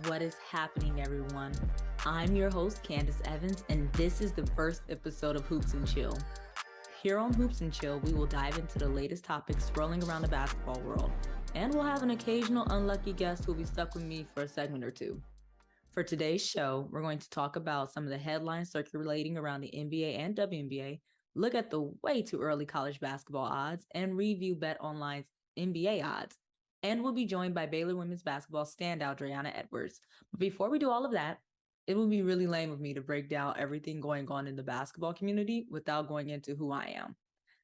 What is happening, everyone? I'm your host, Candice Evans, and this is the first episode of Hoops and Chill. Here on Hoops and Chill, we will dive into the latest topics swirling around the basketball world, and we'll have an occasional unlucky guest who'll be stuck with me for a segment or two. For today's show, we're going to talk about some of the headlines circulating around the NBA and WNBA, look at the way too early college basketball odds, and review BetOnline's NBA odds. And we'll be joined by Baylor women's basketball standout Dre'una Edwards. But before we do all of that, it would be really lame of me to break down everything going on in the basketball community without going into who I am.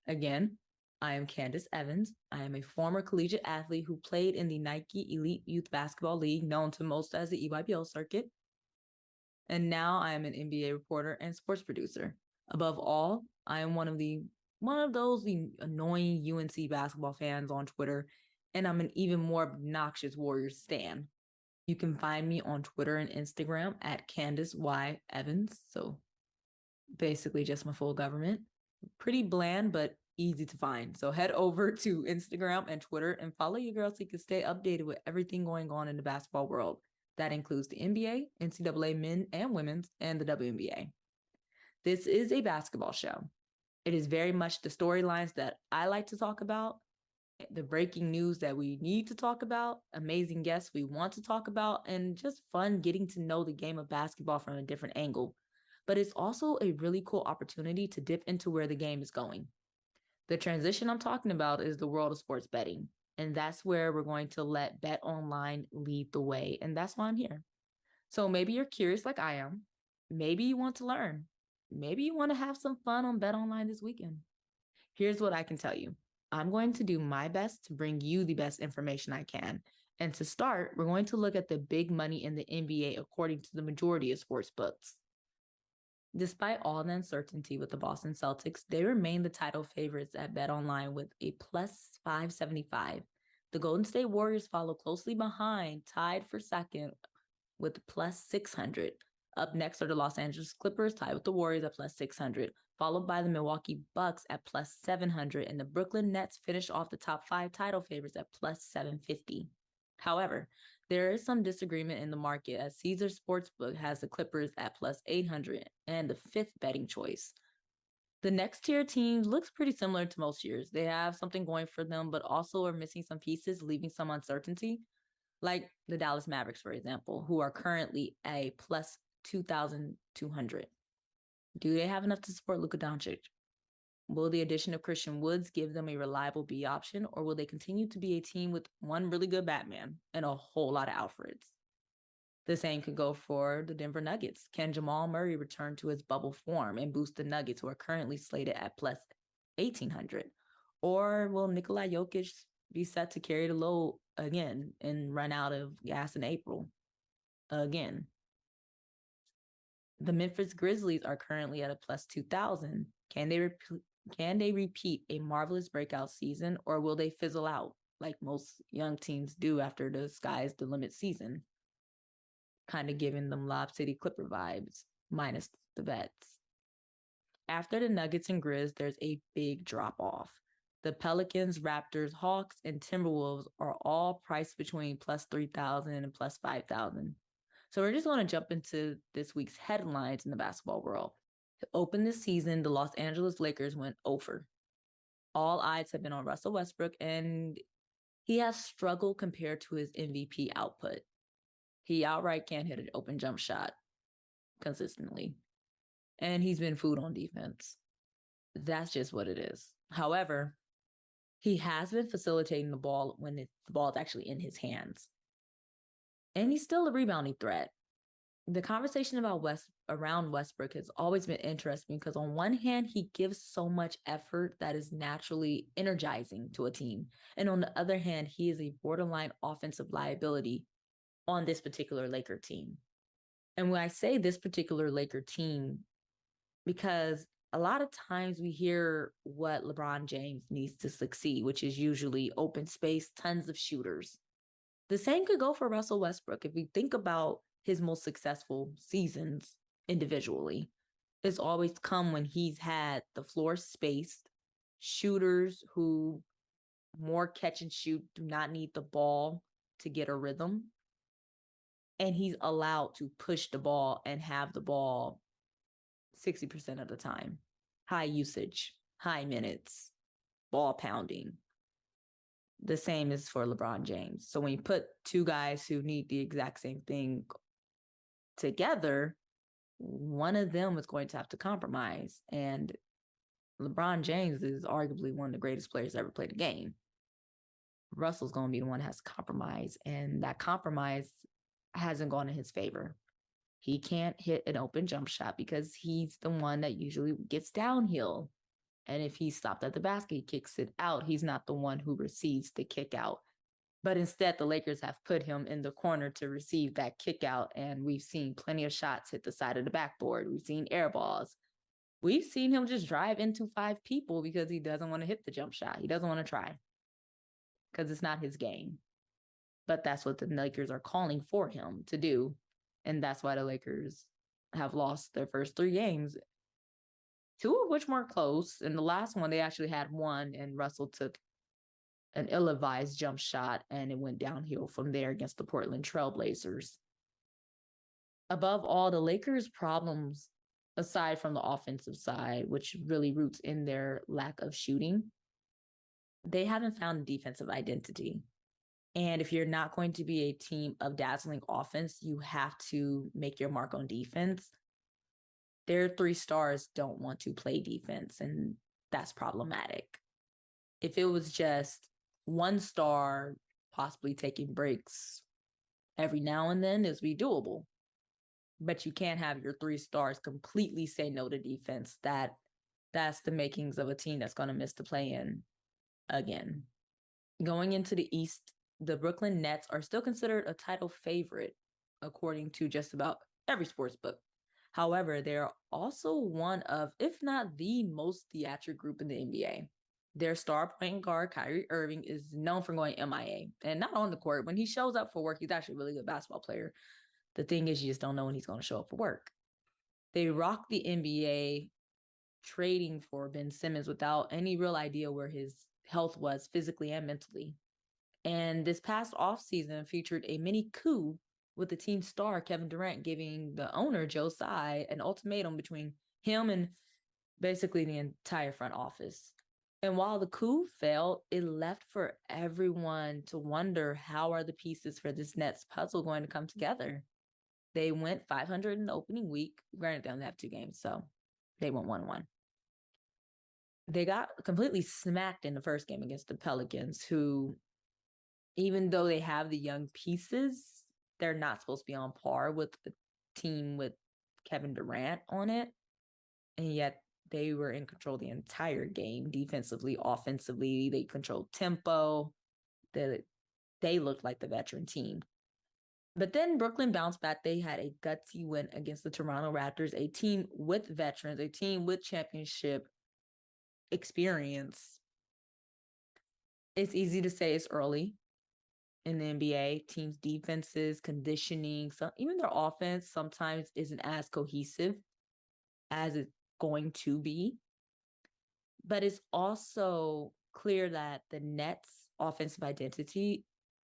Again, I am Candice Evans. I am a former collegiate athlete who played in the Nike Elite Youth Basketball League, known to most as the EYBL circuit. And now I am an NBA reporter and sports producer. Above all, I am one of those annoying UNC basketball fans on Twitter, and I'm an even more obnoxious Warriors stan. You can find me on Twitter and Instagram at Candice Y. Evans. So basically just my full government. Pretty bland, but easy to find. So head over to Instagram and Twitter and follow your girl so you can stay updated with everything going on in the basketball world. That includes the NBA, NCAA men and women's, and the WNBA. This is a basketball show. It is very much the storylines that I like to talk about, the breaking news that we need to talk about, amazing guests we want to talk about, and just fun getting to know the game of basketball from a different angle. But it's also a really cool opportunity to dip into where the game is going. The transition I'm talking about is the world of sports betting. And that's where we're going to let BetOnline lead the way. And that's why I'm here. So maybe you're curious like I am. Maybe you want to learn. Maybe you want to have some fun on BetOnline this weekend. Here's what I can tell you. I'm going to do my best to bring you the best information I can. And to start, we're going to look at the big money in the NBA according to the majority of sports books. Despite all the uncertainty with the Boston Celtics, they remain the title favorites at BetOnline with a plus 575. The Golden State Warriors follow closely behind, tied for second with plus 600. Up next are the Los Angeles Clippers, tied with the Warriors at plus 600, followed by the Milwaukee Bucks at plus 700, and the Brooklyn Nets finish off the top 5 title favorites at plus 750. However, there is some disagreement in the market as Caesar Sportsbook has the Clippers at plus 800 and the 5th betting choice. The next tier team looks pretty similar to most years. They have something going for them, but also are missing some pieces, leaving some uncertainty, like the Dallas Mavericks, for example, who are currently a plus 2,200. Do they have enough to support Luka Doncic? Will the addition of Christian Woods give them a reliable B option, or will they continue to be a team with one really good Batman and a whole lot of Alfreds? The same could go for the Denver Nuggets. Can Jamal Murray return to his bubble form and boost the Nuggets, who are currently slated at plus 1,800? Or will Nikola Jokic be set to carry the load again and run out of gas in April again? The Memphis Grizzlies are currently at a plus 2,000. Can they repeat a marvelous breakout season, or will they fizzle out like most young teams do after the sky's the limit season? Kind of giving them Lob City Clipper vibes, minus the bets. After the Nuggets and Grizz, there's a big drop off. The Pelicans, Raptors, Hawks, and Timberwolves are all priced between plus 3,000 and plus 5,000. So we're just going to jump into this week's headlines in the basketball world. To open this season, the Los Angeles Lakers went over. All eyes have been on Russell Westbrook, and he has struggled compared to his MVP output. He outright can't hit an open jump shot consistently. And he's been food on defense. That's just what it is. However, he has been facilitating the ball when the ball is actually in his hands. And he's still a rebounding threat. The conversation around Westbrook has always been interesting because on one hand, he gives so much effort that is naturally energizing to a team. And on the other hand, he is a borderline offensive liability on this particular Laker team. And when I say this particular Laker team, because a lot of times we hear what LeBron James needs to succeed, which is usually open space, tons of shooters. The same could go for Russell Westbrook. If we think about his most successful seasons individually, it's always come when he's had the floor spaced, shooters who more catch and shoot, do not need the ball to get a rhythm. and he's allowed to push the ball and have the ball 60% of the time. High usage, high minutes, ball pounding. The same is for LeBron James. So when you put two guys who need the exact same thing together, one of them is going to have to compromise. And LeBron James is arguably one of the greatest players to ever play the game. Russell's going to be the one that has to compromise. And that compromise hasn't gone in his favor. He can't hit an open jump shot because he's the one that usually gets downhill. And if he's stopped at the basket, he kicks it out. He's not the one who receives the kick out. But instead, the Lakers have put him in the corner to receive that kick out. And we've seen plenty of shots hit the side of the backboard. We've seen air balls. We've seen him just drive into 5 people because he doesn't want to hit the jump shot. He doesn't want to try because it's not his game. But that's what the Lakers are calling for him to do. And that's why the Lakers have lost their first 3 games, 2 of which weren't close. And the last one, they actually had one, and Russell took an ill-advised jump shot, and it went downhill from there against the Portland Trailblazers. Above all, the Lakers' problems, aside from the offensive side, which really roots in their lack of shooting, they haven't found a defensive identity. And if you're not going to be a team of dazzling offense, you have to make your mark on defense. Their 3 stars don't want to play defense, and that's problematic. If it was just one star possibly taking breaks every now and then, it would be doable. But you can't have your 3 stars completely say no to defense. That's the makings of a team that's going to miss the play-in again. Going into the East, the Brooklyn Nets are still considered a title favorite, according to just about every sports book. However, they're also one of, if not the most theatric group in the NBA. Their star point guard, Kyrie Irving, is known for going MIA. And not on the court. When he shows up for work, he's actually a really good basketball player. The thing is, you just don't know when he's going to show up for work. They rock the NBA trading for Ben Simmons without any real idea where his health was physically and mentally. And this past offseason featured a mini coup with the team star Kevin Durant giving the owner Joe Tsai an ultimatum between him and basically the entire front office. And while the coup failed, it left for everyone to wonder, how are the pieces for this Nets puzzle going to come together? They went 500 in the opening week. Granted, they only have 2 games, so they went 1-1. They got completely smacked in the first game against the Pelicans, who, even though they have the young pieces, they're not supposed to be on par with a team with Kevin Durant on it. And yet they were in control the entire game, defensively, offensively. They controlled tempo. They looked like the veteran team. But then Brooklyn bounced back. They had a gutsy win against the Toronto Raptors, a team with veterans, a team with championship experience. It's easy to say it's early in the NBA. Teams' defenses, conditioning, even their offense sometimes isn't as cohesive as it's going to be. But it's also clear that the Nets' offensive identity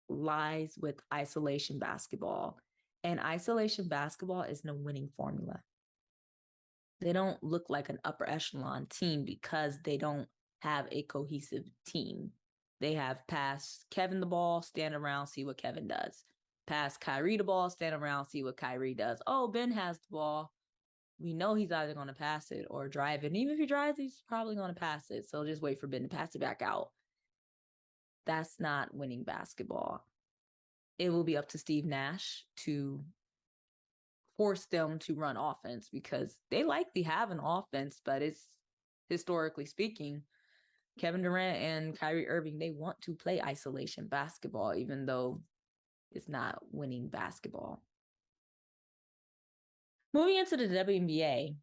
lies with isolation basketball. And isolation basketball isn't a winning formula. They don't look like an upper echelon team because they don't have a cohesive team. They have passed Kevin the ball, stand around, see what Kevin does. Pass Kyrie the ball, stand around, see what Kyrie does. Oh, Ben has the ball. We know he's either going to pass it or drive it. And even if he drives, he's probably going to pass it. So just wait for Ben to pass it back out. That's not winning basketball. It will be up to Steve Nash to force them to run offense, because they likely have an offense, but it's, historically speaking, Kevin Durant and Kyrie Irving, they want to play isolation basketball, even though it's not winning basketball. Moving into the WNBA,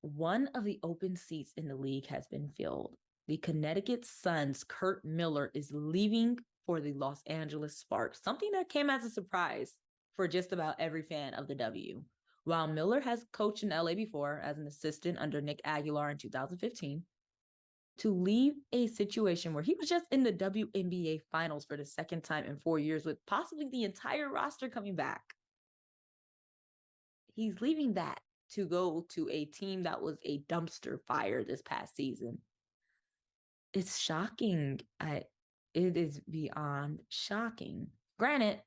one of the open seats in the league has been filled. The Connecticut Sun's Kurt Miller is leaving for the Los Angeles Sparks, something that came as a surprise for just about every fan of the W. While Miller has coached in LA before as an assistant under Nick Aguilar in 2015, to leave a situation where he was just in the WNBA finals for the second time in 4 years with possibly the entire roster coming back, he's leaving that to go to a team that was a dumpster fire this past season. It's shocking. It is beyond shocking. Granted,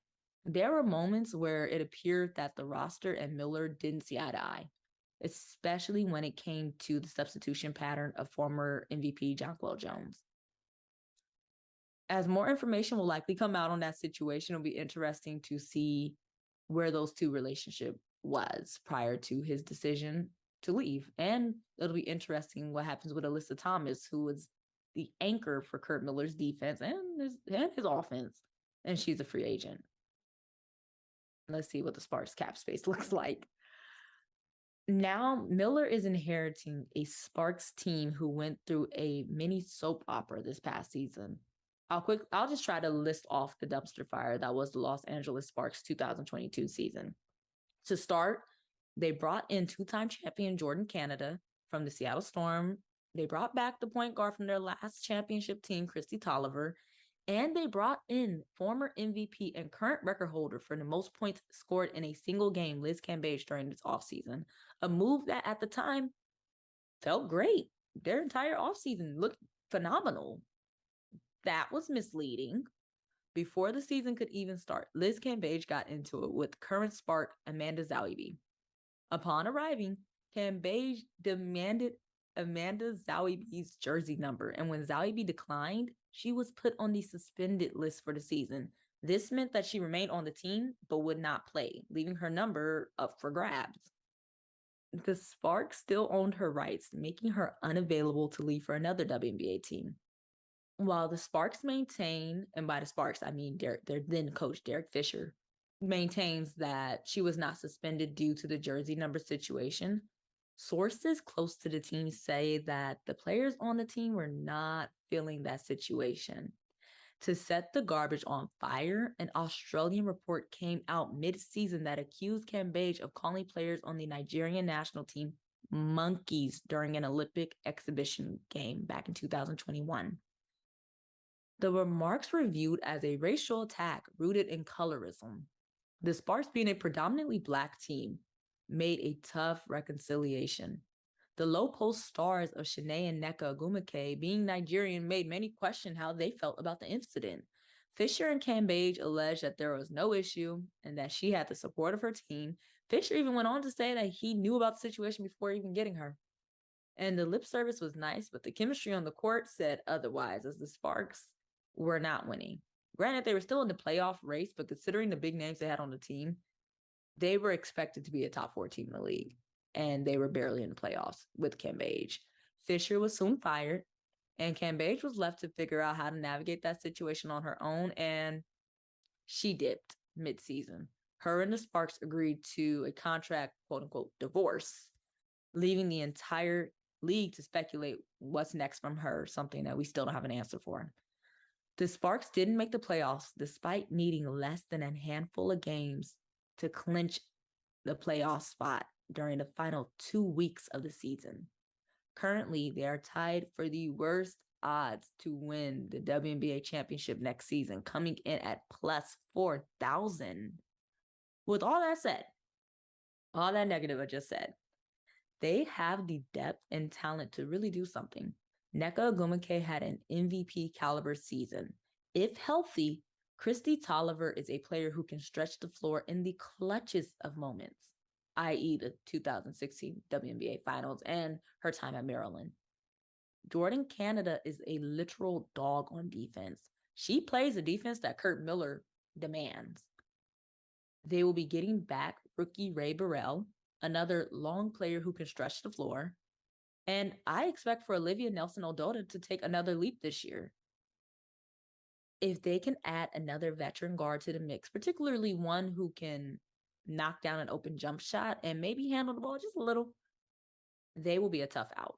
there were moments where it appeared that the roster and Miller didn't see eye to eye, especially when it came to the substitution pattern of former MVP Jonquel Jones. As more information will likely come out on that situation, it'll be interesting to see where those two relationship was prior to his decision to leave. And it'll be interesting what happens with Alyssa Thomas, who was the anchor for Kurt Miller's defense and his offense. And she's a free agent. Let's see what the Sparks cap space looks like. Now, Miller is inheriting a Sparks team who went through a mini soap opera this past season. I'll just try to list off the dumpster fire that was the Los Angeles Sparks 2022 season. To start, they brought in two-time champion Jordan Canada from the Seattle Storm. They brought back the point guard from their last championship team, Kristi Tolliver, and they brought in former MVP and current record holder for the most points scored in a single game, Liz Cambage, during this offseason. A move that at the time felt great. Their entire offseason looked phenomenal. That was misleading. Before the season could even start, Liz Cambage got into it with current Spark Amanda Zawiby. Upon arriving, Cambage demanded Amanda Zawiby's jersey number, and when Zawiby declined, she was put on the suspended list for the season. This meant that she remained on the team but would not play, leaving her number up for grabs. The Sparks still owned her rights, making her unavailable to leave for another WNBA team. While the Sparks maintain, and by the Sparks, I mean their then coach, Derek Fisher, maintains that she was not suspended due to the jersey number situation, sources close to the team say that the players on the team were not feeling that situation. To set the garbage on fire, an Australian report came out mid-season that accused Cambage of calling players on the Nigerian national team monkeys during an Olympic exhibition game back in 2021. The remarks were viewed as a racial attack rooted in colorism. The Sparks, being a predominantly Black team, made a tough reconciliation. The low post stars of Shanae and Nneka Ogwumike, being Nigerian, made many question how they felt about the incident. Fisher and Cambage alleged that there was no issue and that she had the support of her team. Fisher even went on to say that he knew about the situation before even getting her. And the lip service was nice, but the chemistry on the court said otherwise, as the Sparks were not winning. Granted, they were still in the playoff race, but considering the big names they had on the team, they were expected to be a top 4 team in the league, and they were barely in the playoffs with Cambage. Fisher was soon fired, and Cambage was left to figure out how to navigate that situation on her own, and she dipped mid-season. Her and the Sparks agreed to a contract, quote-unquote, divorce, leaving the entire league to speculate what's next from her, something that we still don't have an answer for. The Sparks didn't make the playoffs despite needing less than a handful of games to clinch the playoff spot during the final 2 weeks of the season. Currently, they are tied for the worst odds to win the WNBA championship next season, coming in at plus 4,000. With all that said, all that negative I just said, they have the depth and talent to really do something. Nneka Ogwumike had an MVP caliber season. If healthy, Kristi Tolliver is a player who can stretch the floor in the clutchest of moments, i.e. the 2016 WNBA Finals and her time at Maryland. Jordan Canada is a literal dog on defense. She plays a defense that Kurt Miller demands. They will be getting back rookie Ray Burrell, another long player who can stretch the floor. And I expect for Olivia Nelson-Ododa to take another leap this year. If they can add another veteran guard to the mix, particularly one who can knock down an open jump shot and maybe handle the ball just a little, they will be a tough out.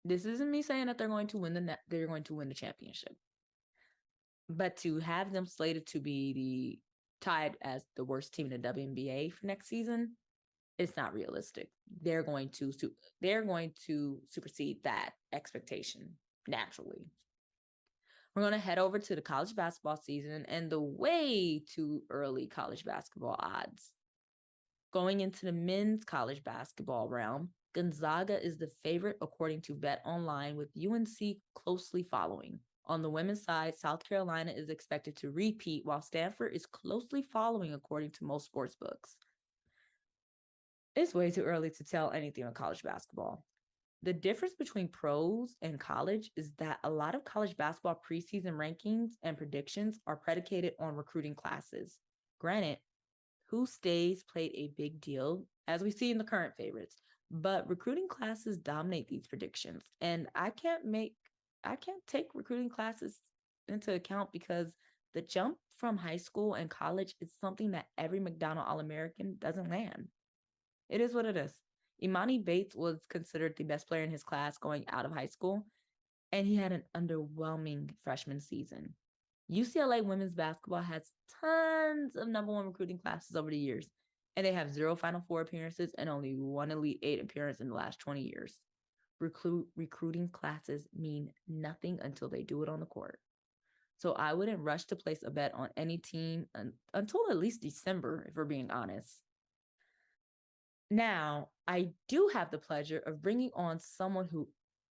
This isn't me saying that they're going to win the championship. But to have them slated to be tied as the worst team in the WNBA for next season, it's not realistic. They're going to supersede that expectation naturally. We're going to head over to the college basketball season and the way too early college basketball odds. Going into the men's college basketball realm, Gonzaga is the favorite according to Bet Online, with UNC closely following. On the women's side, South Carolina is expected to repeat, while Stanford is closely following according to most sports books. It's way too early to tell anything on college basketball. The difference between pros and college is that a lot of college basketball preseason rankings and predictions are predicated on recruiting classes. Granted, who stays played a big deal, as we see in the current favorites, but recruiting classes dominate these predictions. And I can't take recruiting classes into account because the jump from high school and college is something that every McDonald All-American doesn't land. It is what it is. Imani Bates was considered the best player in his class going out of high school, and he had an underwhelming freshman season. UCLA women's basketball has tons of number one recruiting classes over the years, and they have 0 Final Four appearances and only 1 Elite Eight appearance in the last 20 years. Recruiting classes mean nothing until they do it on the court. So I wouldn't rush to place a bet on any team until at least December, if we're being honest. Now, I do have the pleasure of bringing on someone who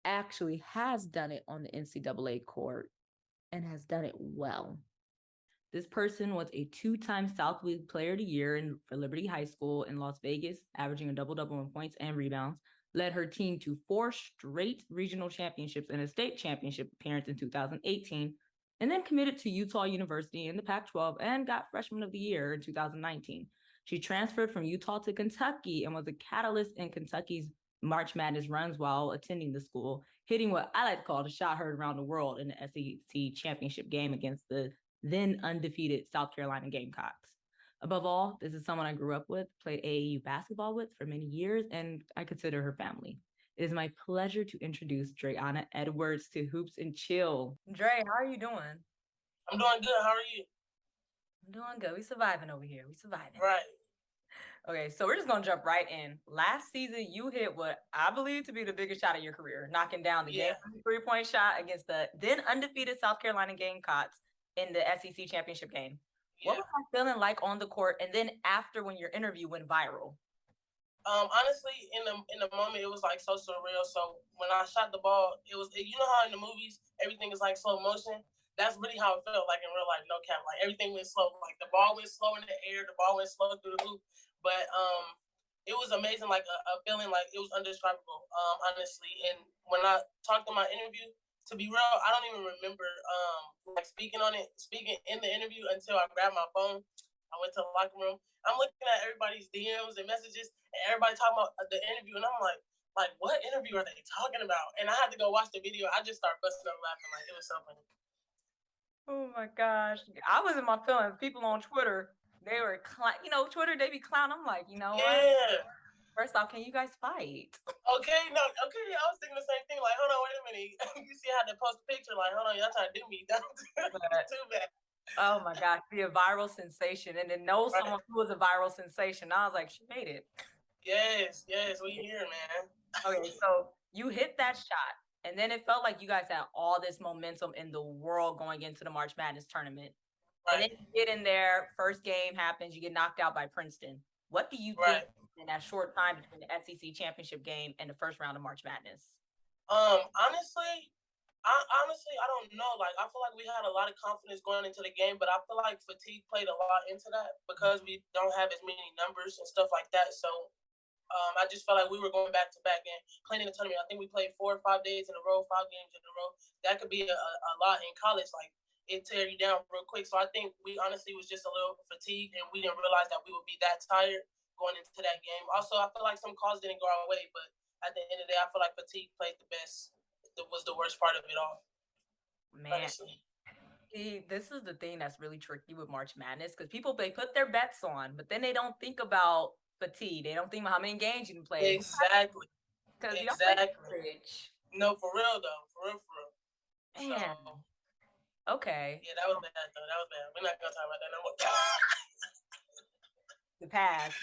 actually has done it on the NCAA court and has done it well. This person was a 2-time Southwood Player of the Year for Liberty High School in Las Vegas, averaging a double-double in points and rebounds, led her team to 4 straight regional championships and a state championship appearance in 2018, and then committed to Utah University in the Pac-12 and got Freshman of the Year in 2019. She transferred from Utah to Kentucky and was a catalyst in Kentucky's March Madness runs while attending the school, hitting what I like to call the shot heard around the world in the SEC championship game against the then undefeated South Carolina Gamecocks. Above all, this is someone I grew up with, played AAU basketball with for many years, and I consider her family. It is my pleasure to introduce Dre'una Edwards to Hoops and Chill. Dre, how are you doing? I'm doing good. How are you? I'm doing good. We surviving over here. We surviving. Right. Okay, so we're just going to jump right in. Last season, you hit what I believe to be the biggest shot of your career, knocking down the game 3-point shot against the then undefeated South Carolina Gamecocks in the SEC championship game. What was that feeling like on the court, and then after when your interview went viral? Honestly, in the moment, it was like so surreal. So when I shot the ball, it was, you know how in the movies everything is like slow motion. That's really how it felt like in real life. No cap, like everything went slow. Like the ball went slow in the air, the ball went slow through the hoop. But it was amazing, like a feeling like it was undescribable. Honestly, and when I talked in my interview, to be real, I don't even remember like speaking in the interview until I grabbed my phone. I went to the locker room. I'm looking at everybody's DMs and messages, and everybody talking about the interview, and I'm like, what interview are they talking about? And I had to go watch the video. I just started busting up laughing. Like, it was so funny. Oh my gosh. I was in my feelings. People on Twitter, they were, Twitter, they be clowning. I'm like, what? First off, can you guys fight? Okay, I was thinking the same thing. Like, hold on, wait a minute. You see how they post a picture? Like, hold on, y'all trying to do me. Too bad. Oh my gosh, be a viral sensation, and then know someone who was a viral sensation. I was like, she made it. Yes, we here, man. Okay, so you hit that shot, and then it felt like you guys had all this momentum in the world going into the March Madness tournament. Right. And then you get in there, first game happens, you get knocked out by Princeton. What do you think in that short time between the SEC championship game and the first round of March Madness? Honestly, I don't know. Like, I feel like we had a lot of confidence going into the game, but I feel like fatigue played a lot into that because we don't have as many numbers and stuff like that. So I just felt like we were going back to back and playing in the tournament. I think we played 4 or 5 days in a row, 5 games in a row. That could be a lot in college. Like, it tear you down real quick. So I think we honestly was just a little fatigued, and we didn't realize that we would be that tired going into that game. Also, I feel like some calls didn't go our way, but at the end of the day, I feel like fatigue played the best. It was the worst part of it all. Man. Honestly. See, this is the thing that's really tricky with March Madness, because people, they put their bets on, but then they don't think about fatigue. They don't think about how many games you can play. Exactly. Because y'all play bridge. No, for real though. For real. Man. So, okay. Yeah, that was bad though. That was bad. We're not gonna talk about that no more. The past.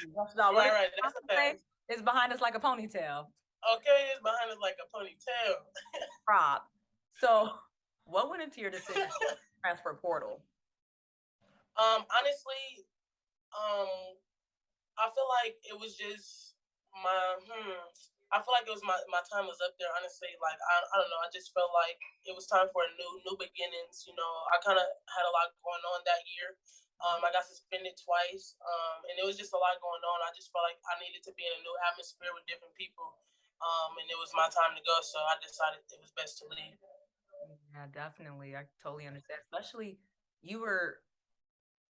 Right. That's the past. It's behind us like a ponytail. Okay, it's behind us like a ponytail. Prop. So, what went into your decision to transfer portal? Honestly, I feel like it was just my I feel like it was my time was up there, honestly. Like I don't know, I just felt like it was time for a new beginnings. You know, I kinda had a lot going on that year. I got suspended twice. And it was just a lot going on. I just felt like I needed to be in a new atmosphere with different people. And it was my time to go, so I decided it was best to leave. Yeah, definitely. I totally understand. Especially you were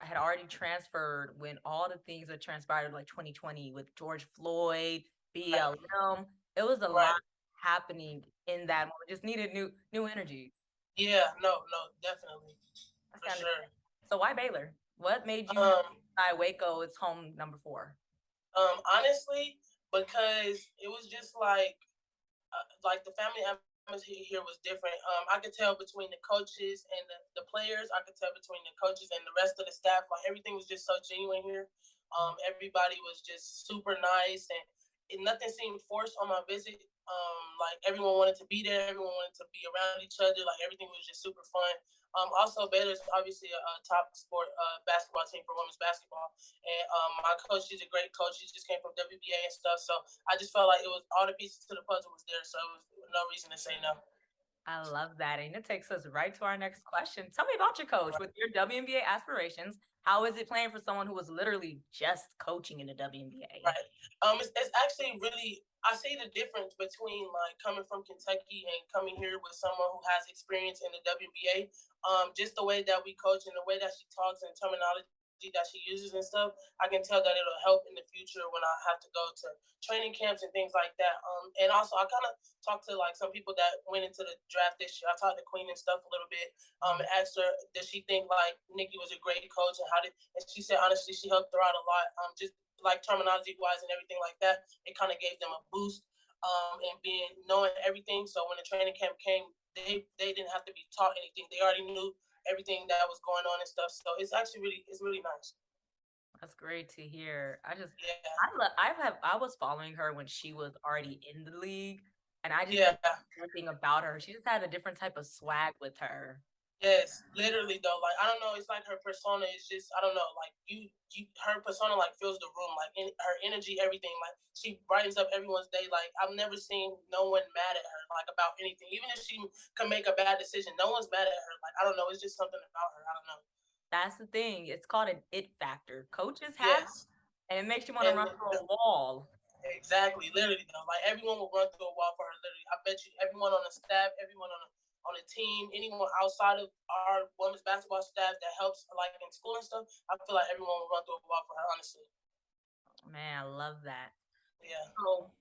had already transferred when all the things that transpired like 2020 with George Floyd, Right. BLM. It was a lot Right. happening in that moment. Just needed new energy. Yeah, no, definitely. That's For kind of sure. so why Baylor? What made you Um, decide Waco is home number 4? Honestly, because it was just like the family atmosphere here was different. I could tell between the coaches and the players. I could tell between the coaches and the rest of the staff. Like everything was just so genuine here. Everybody was just super nice, and nothing seemed forced on my visit. Like everyone wanted to be there. Everyone wanted to be around each other. Like everything was just super fun. Also, Baylor's obviously a top sport basketball team for women's basketball, and my coach, she's a great coach. She just came from WBA and stuff, so I just felt like it was all the pieces to the puzzle was there, so it was no reason to say no. I love that. And it takes us right to our next question. Tell me about your coach Right. with your WNBA aspirations. How is it playing for someone who was literally just coaching in the WNBA? Right. It's actually really I see the difference between like coming from Kentucky and coming here with someone who has experience in the WBA. Just the way that we coach and the way that she talks and terminology that she uses and stuff, I can tell that it'll help in the future when I have to go to training camps and things like that. And also I kind of talked to like some people that went into the draft this year. I talked to Queen and stuff a little bit. And asked her, did she think like Nikki was a great coach and how did? And she said honestly, she helped her out a lot. Just like terminology wise and everything like that, it kind of gave them a boost. And being knowing everything. So when the training camp came, they didn't have to be taught anything. They already knew everything that was going on and stuff. So it's actually really nice. That's great to hear. Yeah. I was following her when she was already in the league, and I just Yeah. everything about her. She just had a different type of swag with her. Yes, literally though. Like I don't know, it's like her persona is just I don't know. Like her persona like fills the room. Like her energy, everything. Like she brightens up everyone's day. Like I've never seen no one mad at her like about anything. Even if she can make a bad decision, no one's mad at her. Like I don't know, it's just something about her. I don't know. That's the thing. It's called an it factor. Coaches have, Yes, and it makes you want to and run through a wall. exactly, literally though. Like everyone will run through a wall for her. Literally, I bet you everyone on the staff, everyone on the team, anyone outside of our women's basketball staff that helps like in school and stuff, I feel like everyone will run through a wall for her, honestly. Man, I love that. Yeah. So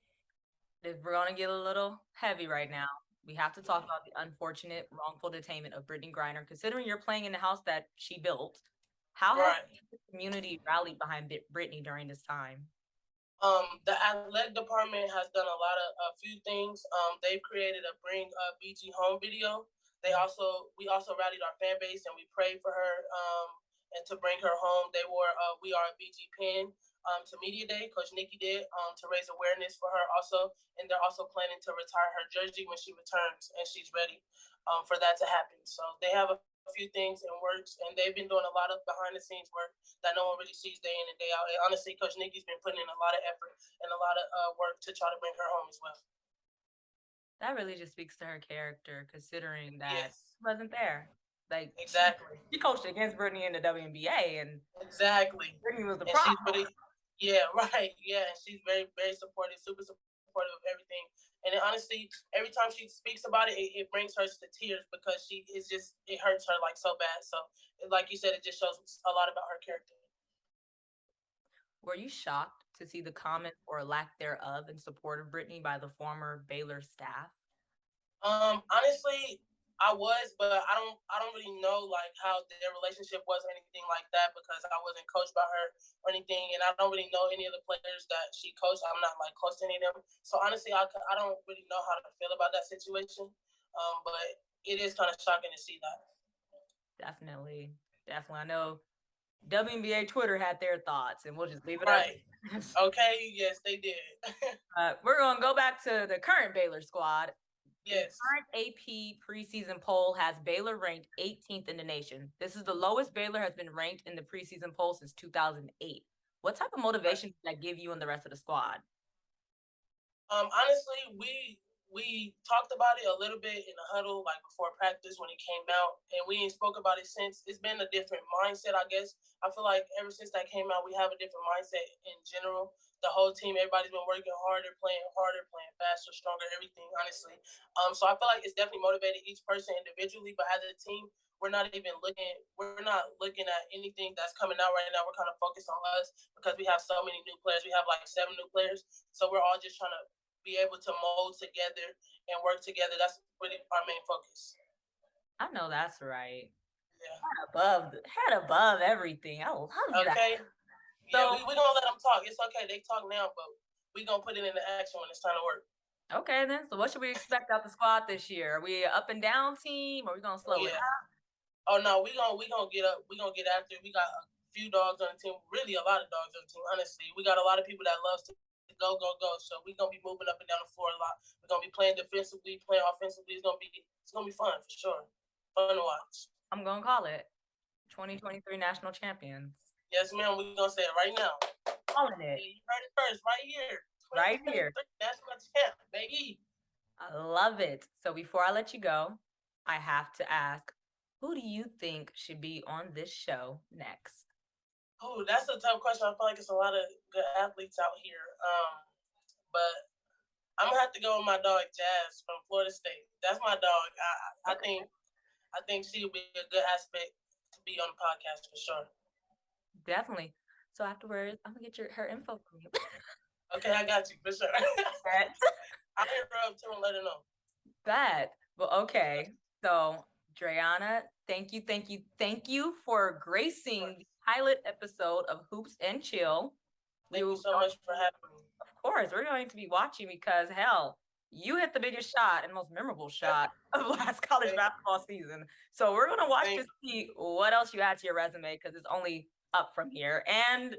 if we're gonna get a little heavy right now, we have to talk about the unfortunate wrongful detainment of Brittany Griner. Considering you're playing in the house that she built, how has Right. the community rallied behind Brittany during this time? The athletic department has done a few things. They've created a Bring BG Home video. We also rallied our fan base and we prayed for her and to bring her home. They wore We Are a BG pin to Media Day. Coach Nikki did to raise awareness for her also, and they're also planning to retire her jersey when she returns and she's ready for that to happen. So they have a few things in works, and they've been doing a lot of behind the scenes work that no one really sees day in and day out. And honestly, Coach Nikki's been putting in a lot of effort and a lot of work to try to bring her home as well. That really just speaks to her character, considering that Yes, she wasn't there. Like exactly, she coached against Brittany in the WNBA, and exactly. Brittany was the And problem. she's really, yeah, right, yeah. And she's very supportive, super supportive of everything. And then, honestly, every time she speaks about it brings her to tears because it hurts her like so bad. So, like you said, it just shows a lot about her character. Were you shocked to see the comments or lack thereof in support of Brittany by the former Baylor staff? Honestly, I was, but I don't really know like how their relationship was or anything like that because I wasn't coached by her or anything, and I don't really know any of the players that she coached. I'm not like close to any of them, so honestly, I don't really know how to feel about that situation. But it is kind of shocking to see that. Definitely, definitely. I know WNBA Twitter had their thoughts, and we'll just leave it at Right. Okay. Yes, they did. we're going to go back to the current Baylor squad. The Yes. current AP preseason poll has Baylor ranked 18th in the nation. This is the lowest Baylor has been ranked in the preseason poll since 2008. What type of motivation did that give you and the rest of the squad? Honestly, we talked about it a little bit in the huddle, like before practice when it came out, and we ain't spoke about it since. It's been a different mindset, I guess. I feel like ever since that came out, we have a different mindset in general. The whole team, everybody's been working harder, playing faster, stronger, everything. Honestly, so I feel like it's definitely motivated each person individually, but as a team, we're not even looking. We're not looking at anything that's coming out right now. We're kind of focused on us because we have so many new players. We have like 7 new players, so we're all just trying to be able to mold together and work together. That's really our main focus. I know that's right. Yeah. Head above everything. I love that. Okay. So, Yeah, we gonna let them talk. It's okay. They talk now, but we gonna put it into action when it's time to work. okay then. So what should we expect out the squad this year? Are we an up and down team, or are we gonna slow it Yeah. up? Oh no, we gonna get up. We gonna get after it. We got a few dogs on the team. Really, a lot of dogs on the team. Honestly, we got a lot of people that loves to go. So we gonna be moving up and down the floor a lot. We're gonna be playing defensively, playing offensively. It's gonna be fun for sure. Fun to watch. I'm gonna call it 2023 national champions. Yes, ma'am. We're gonna say it right now. Calling it. You heard it first, right here. Right here. National champ, baby. I love it. So before I let you go, I have to ask, who do you think should be on this show next? Oh, that's a tough question. I feel like it's a lot of good athletes out here. But I'm gonna have to go with my dog Jazz from Florida State. That's my dog. I think she would be a good aspect to be on the podcast for sure. Definitely. So afterwards, I'm gonna get her info from you. Okay, I got you for sure. I'll hit her up too and let her know. Bet. Well, okay. So, Dre'una, thank you for gracing the pilot episode of Hoops and Chill. Thank you so much for having me. Of course, we're going to be watching because hell, you hit the biggest shot and most memorable shot of last college basketball season. So we're gonna watch to see what else you add to your resume because it's only up from here. And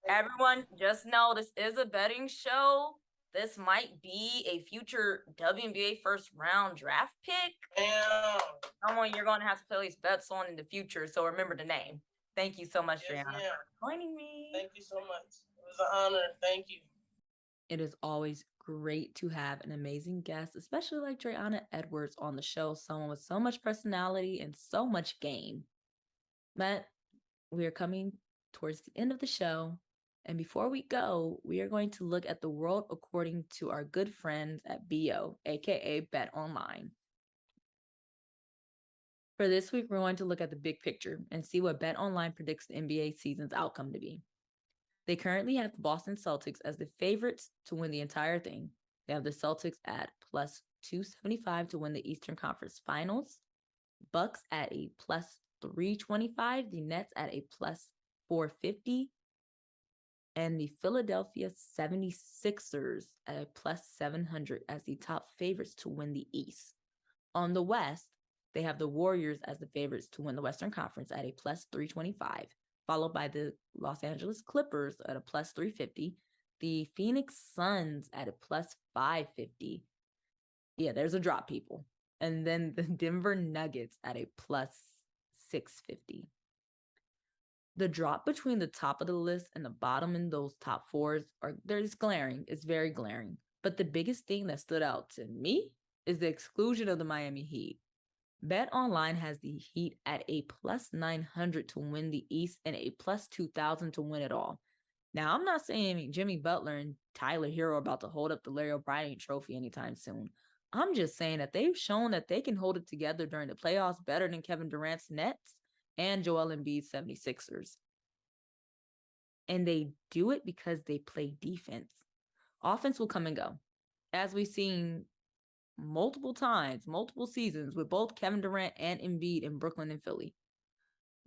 everyone, just know this is a betting show. This might be a future WNBA first round draft pick. Damn. Someone you're going to have to place bets on in the future. So remember the name. Thank you so much, yes, Dre'una, for joining me. Thank you so much. It was an honor. Thank you. It is always great to have an amazing guest, especially like Dre'una Edwards on the show, someone with so much personality and so much game. But we are coming towards the end of the show. And before we go, we are going to look at the world according to our good friends at BO, aka Bet Online. For this week, we're going to look at the big picture and see what Bet Online predicts the NBA season's outcome to be. They currently have the Boston Celtics as the favorites to win the entire thing. They have the Celtics at plus 275 to win the Eastern Conference Finals, Bucks at a plus 325, the Nets at a plus 450, and the Philadelphia 76ers at a plus 700 as the top favorites to win the East. On the West, they have the Warriors as the favorites to win the Western Conference at a plus 325, followed by the Los Angeles Clippers at a plus 350, the Phoenix Suns at a plus 550. Yeah, there's a drop, people. And then the Denver Nuggets at a plus 650. The drop between the top of the list and the bottom in those top fours there's glaring. It's very glaring. But the biggest thing that stood out to me is the exclusion of the Miami Heat. Bet Online has the Heat at a plus 900 to win the East and a plus 2,000 to win it all. Now, I'm not saying Jimmy Butler and Tyler Hero are about to hold up the Larry O'Brien trophy anytime soon. I'm just saying that they've shown that they can hold it together during the playoffs better than Kevin Durant's Nets and Joel Embiid's 76ers. And they do it because they play defense. Offense will come and go. As we've seen multiple times, multiple seasons with both Kevin Durant and Embiid in Brooklyn and Philly.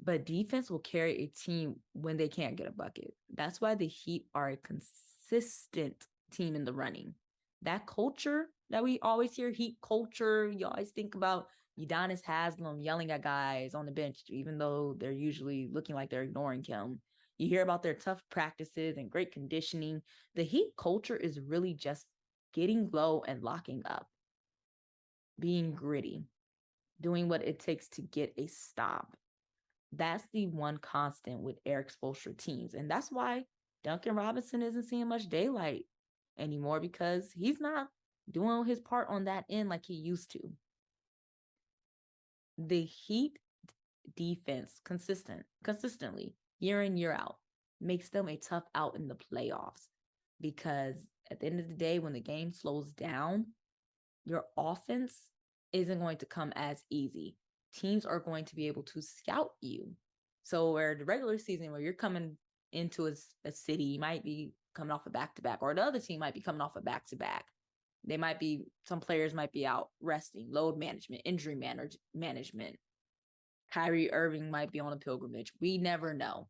But defense will carry a team when they can't get a bucket. That's why the Heat are a consistent team in the running. That culture that we always hear, Heat culture, you always think about Udonis Haslem yelling at guys on the bench, even though they're usually looking like they're ignoring him. You hear about their tough practices and great conditioning. The Heat culture is really just getting low and locking up, being gritty, doing what it takes to get a stop. That's the one constant with Eric Spoelstra teams. And that's why Duncan Robinson isn't seeing much daylight anymore because he's not doing his part on that end like he used to. The Heat defense consistently, year in, year out, makes them a tough out in the playoffs because at the end of the day, when the game slows down, your offense isn't going to come as easy. Teams are going to be able to scout you. So where the regular season, where you're coming into a city, you might be coming off a back-to-back, or the other team might be coming off a back-to-back. Some players might be out resting, load management, injury management. Kyrie Irving might be on a pilgrimage. We never know.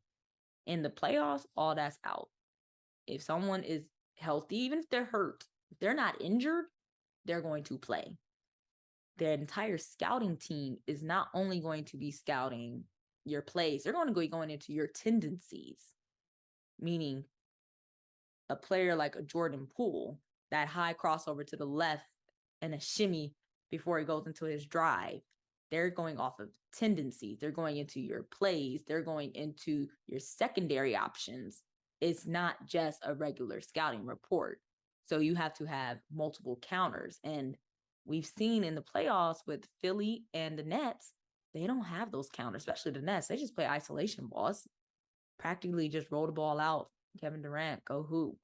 In the playoffs, all that's out. If someone is healthy, even if they're hurt, if they're not injured, they're going to play. Their entire scouting team is not only going to be scouting your plays, they're going to be going into your tendencies, meaning a player like a Jordan Poole, that high crossover to the left and a shimmy before he goes into his drive. They're going off of tendencies. They're going into your plays. They're going into your secondary options. It's not just a regular scouting report. So you have to have multiple counters. And we've seen in the playoffs with Philly and the Nets, they don't have those counters, especially the Nets. They just play isolation balls, practically just roll the ball out. Kevin Durant, go hoop.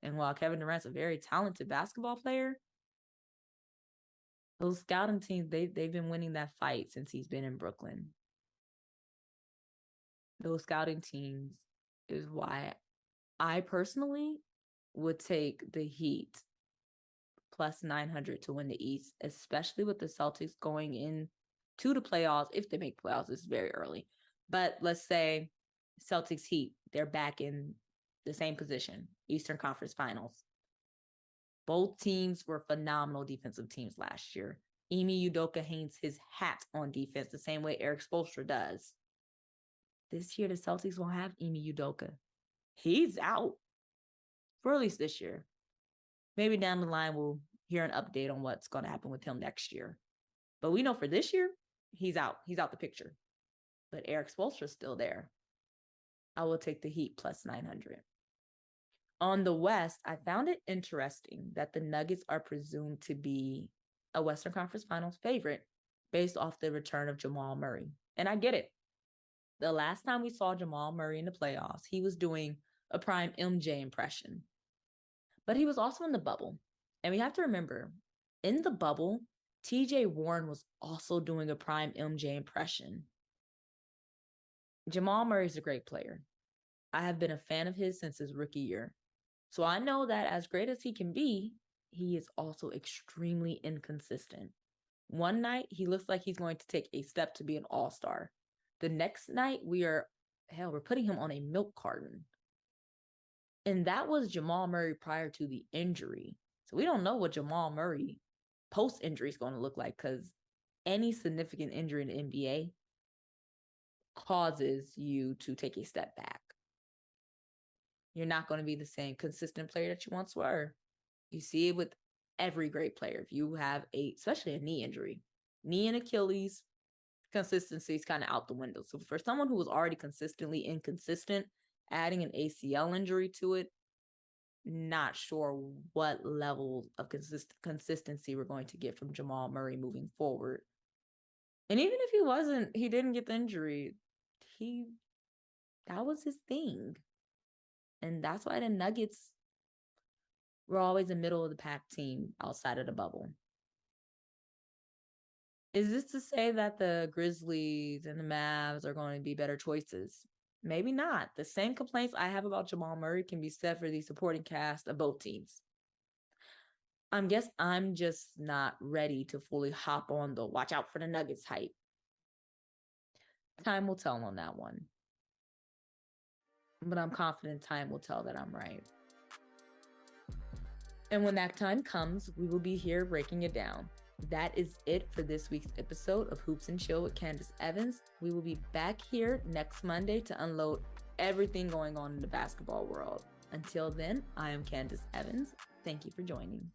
And while Kevin Durant's a very talented basketball player, those scouting teams, they've been winning that fight since he's been in Brooklyn. Those scouting teams is why I personally would take the Heat plus 900 to win the East, especially with the Celtics going in to the playoffs. If they make playoffs, it's very early. But let's say Celtics Heat, they're back in the same position, Eastern Conference Finals. Both teams were phenomenal defensive teams last year. Ime Udoka hangs his hat on defense the same way Erik Spoelstra does. This year, the Celtics won't have Ime Udoka. He's out for at least this year. Maybe down the line, we'll hear an update on what's going to happen with him next year. But we know for this year, he's out. He's out the picture. But Erik Spoelstra's still there. I will take the Heat plus 900. On the West, I found it interesting that the Nuggets are presumed to be a Western Conference Finals favorite based off the return of Jamal Murray. And I get it. The last time we saw Jamal Murray in the playoffs, he was doing a prime MJ impression. But he was also in the bubble. And we have to remember, in the bubble, TJ Warren was also doing a prime MJ impression. Jamal Murray is a great player. I have been a fan of his since his rookie year. So I know that as great as he can be, he is also extremely inconsistent. One night, he looks like he's going to take a step to be an all-star. The next night, we're putting him on a milk carton. And that was Jamal Murray prior to the injury. So we don't know what Jamal Murray post-injury is going to look like, because any significant injury in the NBA causes you to take a step back. You're not going to be the same consistent player that you once were. You see it with every great player. If you have especially a knee injury, knee and Achilles, consistency is kind of out the window. So for someone who was already consistently inconsistent, adding an ACL injury to it, not sure what level of consistency we're going to get from Jamal Murray moving forward. And even if he didn't get the injury, that was his thing. And that's why the Nuggets were always a middle of the pack team outside of the bubble. Is this to say that the Grizzlies and the Mavs are going to be better choices? Maybe not. The same complaints I have about Jamal Murray can be said for the supporting cast of both teams. I guess I'm just not ready to fully hop on the watch out for the Nuggets hype. Time will tell on that one. But I'm confident time will tell that I'm right. And when that time comes, we will be here breaking it down. That is it for this week's episode of Hoops and Chill with Candice Evans. We will be back here next Monday to unload everything going on in the basketball world. Until then, I am Candice Evans. Thank you for joining.